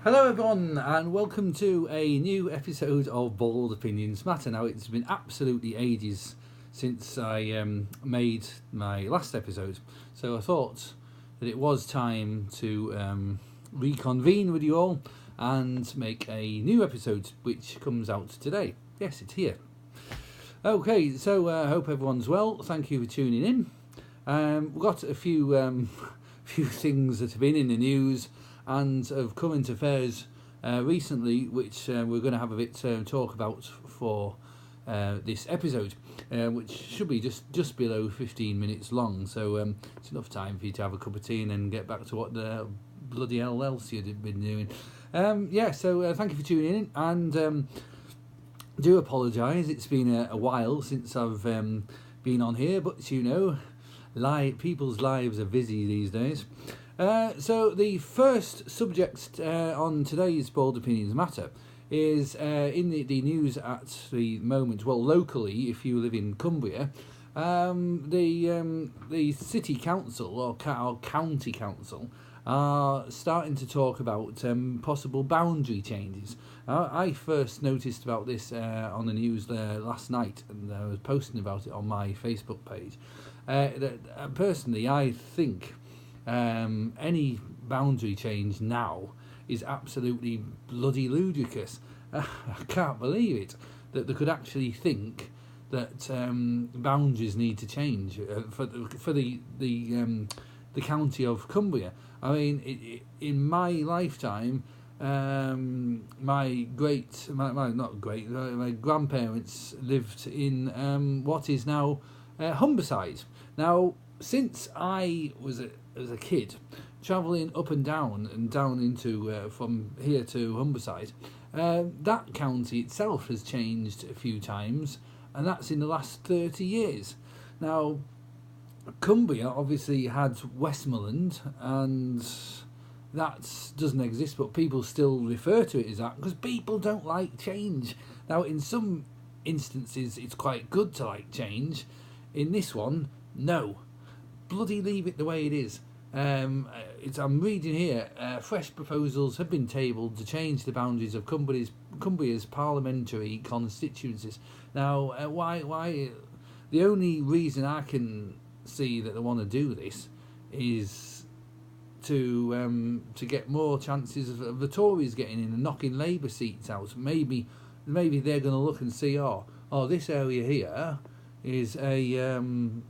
Hello everyone and welcome to a new episode of Bold Opinions Matter. Now it's been absolutely ages since I made my last episode, so I thought that it was time to reconvene with you all and make a new episode which comes out today. Yes, it's here. Okay, so I hope everyone's well. Thank you for tuning in. We've got a few things that have been in the news and of current affairs recently, which we're going to have a bit talk about for this episode, which should be just below 15 minutes long. So it's enough time for you to have a cup of tea and then get back to what the bloody hell else you've been doing. So thank you for tuning in, and do apologise. It's been a while since I've been on here, but you know, people's lives are busy these days. So the first subject on today's Bold Opinions Matter is in the news at the moment. Well, locally, if you live in Cumbria, the city council or county council are starting to talk about possible boundary changes. I first noticed about this on the news last night, and I was posting about it on my Facebook page. Personally, I think any boundary change now is absolutely bloody ludicrous. I can't believe it that they could actually think that boundaries need to change for the county of Cumbria. I mean, in my lifetime, my grandparents lived in what is now Humberside. Now, since I was as a kid, travelling up and down into from here to Humberside, that county itself has changed a few times, and that's in the last 30 years. Now, Cumbria obviously had Westmoreland, and that doesn't exist, but people still refer to it as that because people don't like change. Now, in some instances, it's quite good to like change. In this one, no. Bloody leave it the way it is. I'm reading here, fresh proposals have been tabled to change the boundaries of Cumbria's parliamentary constituencies. Now, why? The only reason I can see that they want to do this is to get more chances of the Tories getting in and knocking Labour seats out. Maybe they're going to look and see, this area here is a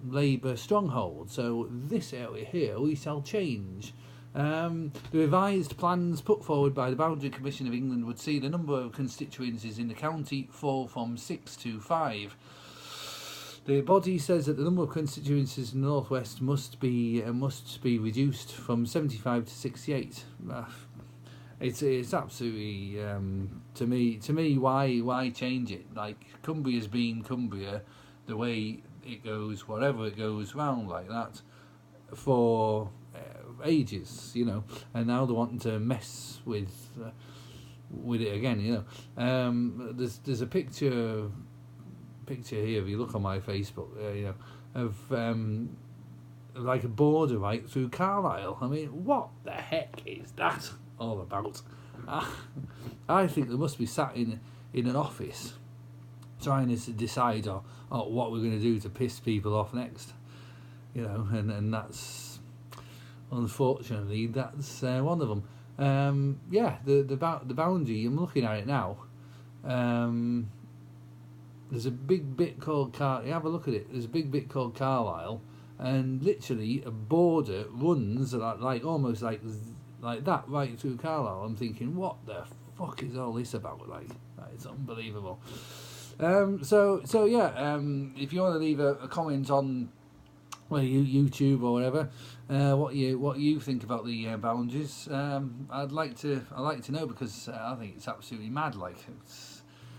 Labour stronghold, so this area here we shall change. The revised plans put forward by the Boundary Commission of England would see the number of constituencies in the county fall from 6 to 5. The body says that the number of constituencies in the North West must be reduced from 75 to 68. It's absolutely to me why change it? Like, Cumbria's been Cumbria the way it goes, wherever it goes round like that, for ages, you know, and now they're wanting to mess with it again, you know. There's a picture here, if you look on my Facebook, you know, of like a border right through Carlisle. I mean, what the heck is that all about? I think they must be sat in an office trying to decide what we're going to do to piss people off next, you know, and that's, unfortunately, that's one of them. The boundary, I'm looking at it now. There's a big bit called have a look at it. There's a big bit called Carlisle, and literally a border runs like almost like that right through Carlisle. I'm thinking, what the fuck is all this about? Like, it's unbelievable. If you want to leave a comment on YouTube or whatever, what you think about the boundaries, I'd like to know, because I think it's absolutely mad. Like,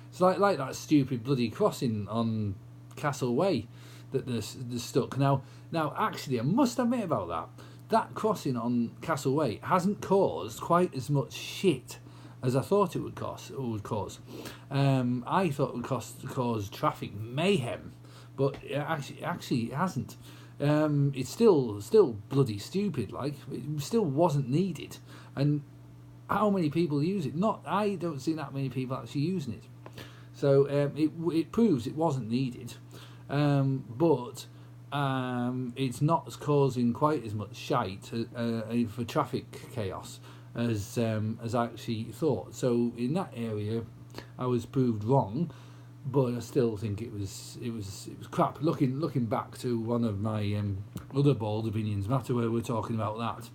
it's like that stupid bloody crossing on Castle Way that they're stuck now. Actually, I must admit about that crossing on Castle Way hasn't caused quite as much shit as I thought it would cause. I thought it would cause traffic mayhem, but it actually hasn't. It's still bloody stupid. Like, it still wasn't needed, and how many people use it? I don't see that many people actually using it. So it proves it wasn't needed, but it's not causing quite as much shite for traffic chaos as I actually thought. So in that area, I was proved wrong, but I still think it was crap. Looking back to one of my other bald opinions matter, where we're talking about that.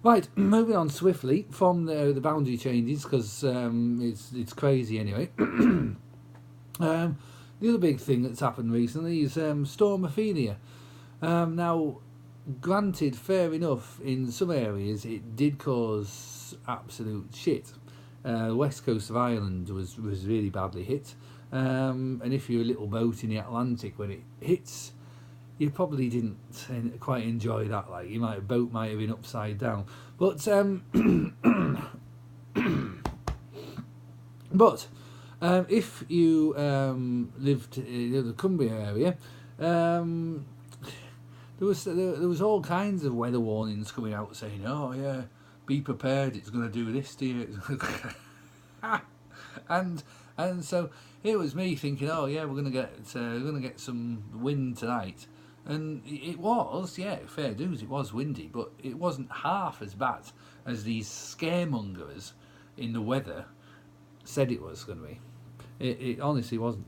Right, moving on swiftly from the boundary changes, because it's crazy anyway. The other big thing that's happened recently is Storm Ophelia. Now, granted, fair enough, in some areas it did cause absolute shit. The west coast of Ireland was really badly hit, and if you're a little boat in the Atlantic when it hits, you probably didn't quite enjoy that. Like, boat might have been upside down, but if you lived in the Cumbria area, there was all kinds of weather warnings coming out saying, "Oh yeah, be prepared. It's going to do this to you." and so it was me thinking, "Oh yeah, we're going to get some wind tonight." And it was, yeah, fair dues, it was windy, but it wasn't half as bad as these scaremongers in the weather said it was going to be. It honestly wasn't.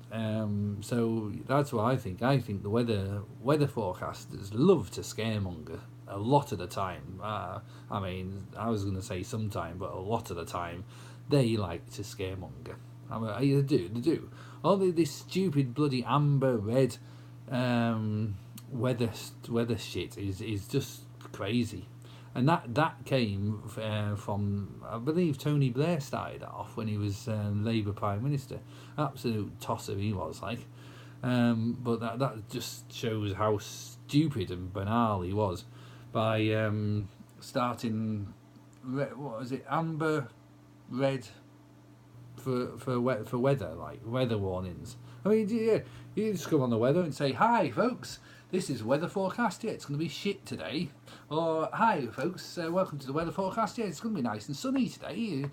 So that's what I think. I think the weather forecasters love to scaremonger a lot of the time. I mean, I was going to say sometime, but a lot of the time they like to scaremonger. I mean, they do. All this stupid bloody amber red weather shit is just crazy, and that came from, I believe, Tony Blair started off when he was Labour Prime Minister. Absolute tosser he was, like, but that just shows how stupid and banal he was by starting what was it, amber red for weather, like weather warnings. I mean, yeah, you just come on the weather and say, "Hi folks, this is weather forecast. Yeah, it's going to be shit today." Or, "Hi folks, welcome to the weather forecast. Yeah, it's going to be nice and sunny today,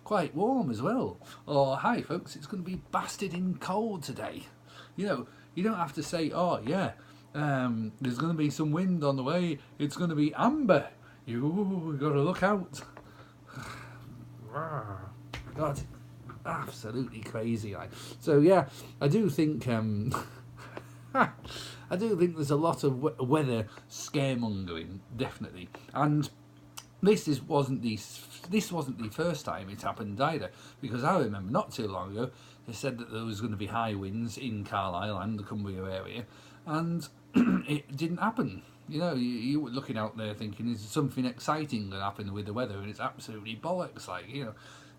quite warm as well." Or, "Hi folks, it's going to be bastarding cold today." You don't have to say, "Oh yeah, there's going to be some wind on the way. It's going to be amber. You got to look out." God, absolutely crazy. Like, so yeah, I do think I do think there's a lot of weather scaremongering, definitely, and this wasn't the first time it happened either, because I remember not too long ago they said that there was going to be high winds in Carlisle and the Cumbria area, and it didn't happen. You were looking out there thinking, is something exciting going to happen with the weather, and it's absolutely bollocks. Like,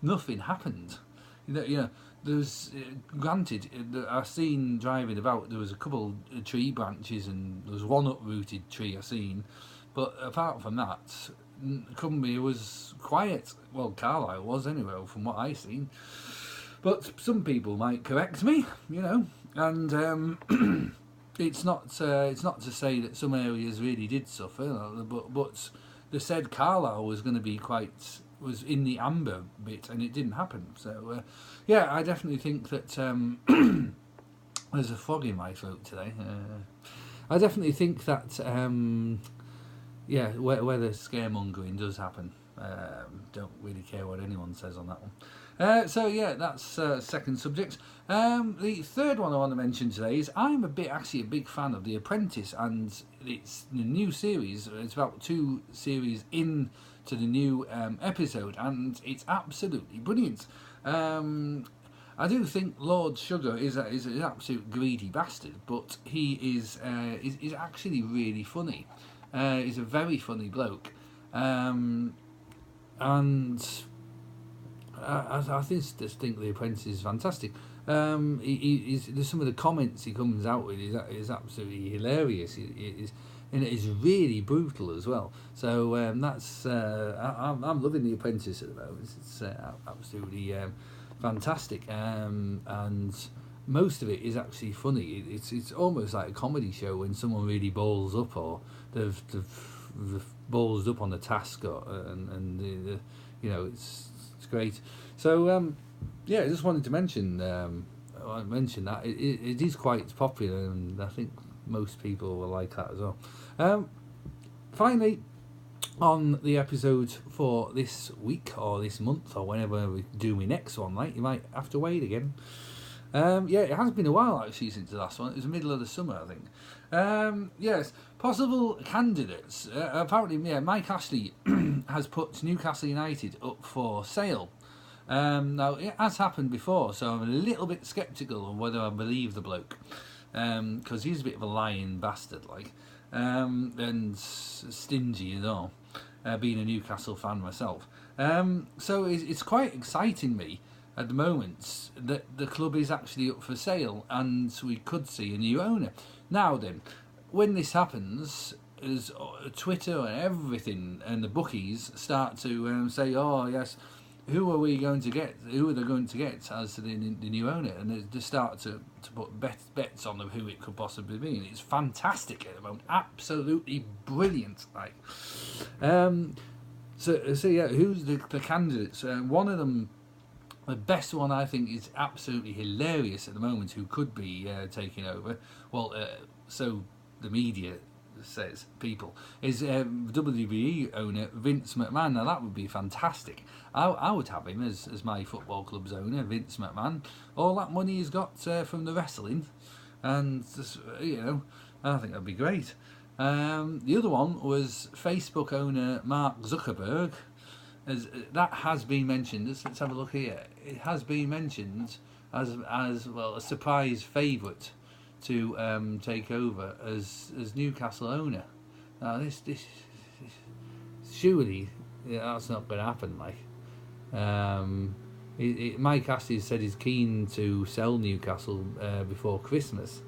nothing happened. There's granted, I've seen driving about, there was a couple of tree branches and there was one uprooted tree I seen, but apart from that, Cumbria was quiet. Well, Carlisle was anyway, from what I seen. But some people might correct me, and it's not to say that some areas really did suffer, but they said Carlisle was going to be was in the amber bit, and it didn't happen. So yeah, I definitely think that there's a fog in my throat today. I definitely think that yeah, weather scaremongering does happen. Don't really care what anyone says on that one. So yeah, that's second subject. The third one I want to mention today is I'm actually a big fan of The Apprentice, and it's the new series. It's about 2 series in to the new episode, and it's absolutely brilliant. I do think Lord Sugar is an absolute greedy bastard, but he is actually really funny. He's a very funny bloke, and I just think The Apprentice is fantastic. There's some of the comments he comes out with is absolutely hilarious. And it is really brutal as well. So that's I'm loving The Apprentice at the moment. It's absolutely fantastic, and most of it is actually funny. It's almost like a comedy show when someone really balls up, or they've balls up on the task, and it's great. So yeah, I just wanted to mention that it is quite popular, and I think most people will like that as well. Finally, on the episode for this week or this month or whenever we do my next one, like, you might have to wait again. Yeah, it has been a while actually since the last one. It was the middle of the summer, I think. Yes, possible candidates. Apparently, yeah, Mike Ashley has put Newcastle United up for sale. Now, it has happened before, so I'm a little bit sceptical on whether I believe the bloke, because he's a bit of a lying bastard, like, and stingy and all, being a Newcastle fan myself. So it's quite exciting me at the moment that the club is actually up for sale, and we could see a new owner. Now then, when this happens, as Twitter and everything and the bookies start to say, oh yes, who are we going to get? Who are they going to get as the new owner? And they just start to put bets on who it could possibly be. And it's fantastic at the moment, absolutely brilliant. Like, so yeah, who's the candidates? One of them, the best one I think, is absolutely hilarious at the moment, who could be taking over. Well, so the media says, people, is WWE owner Vince McMahon. Now that would be fantastic. I would have him as my football club's owner, Vince McMahon. All that money he's got from the wrestling, and I think that'd be great. The other one was Facebook owner Mark Zuckerberg. That has been mentioned. Let's have a look here. It has been mentioned as well, a surprise favourite to take over as Newcastle owner. Now this surely that's not going to happen. Like, Mike Ashley said he's keen to sell Newcastle before Christmas,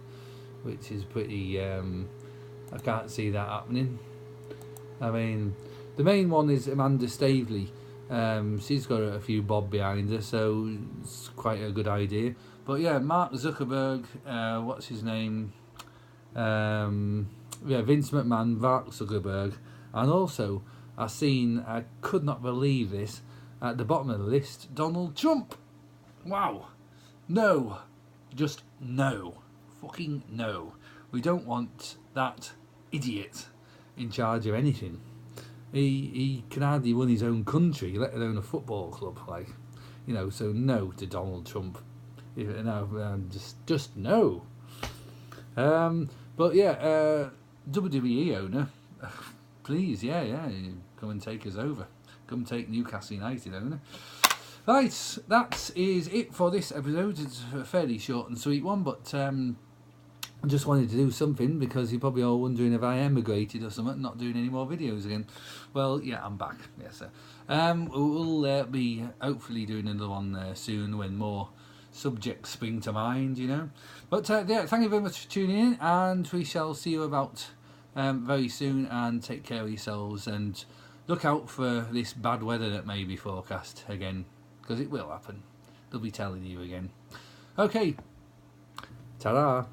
which is pretty. I can't see that happening. I mean, the main one is Amanda Staveley. She's got a few bob behind her, so it's quite a good idea. But yeah, Mark Zuckerberg, what's his name? Vince McMahon, Mark Zuckerberg, and also I could not believe this, at the bottom of the list, Donald Trump. Wow. No. Just no. Fucking no. We don't want that idiot in charge of anything. He can hardly run his own country, let alone a football club. Like, so no to Donald Trump. Just no. But yeah, WWE owner, please, yeah, come and take us over. Come take Newcastle United owner. Right, that is it for this episode. It's a fairly short and sweet one, but I just wanted to do something, because you're probably all wondering if I emigrated or something, not doing any more videos again. Well, yeah, I'm back. Yes, sir. We'll be hopefully doing another one soon when more subjects spring to mind, But yeah, thank you very much for tuning in, and we shall see you about very soon. And take care of yourselves, and look out for this bad weather that may be forecast again, because it will happen. They'll be telling you again. Okay, ta-da.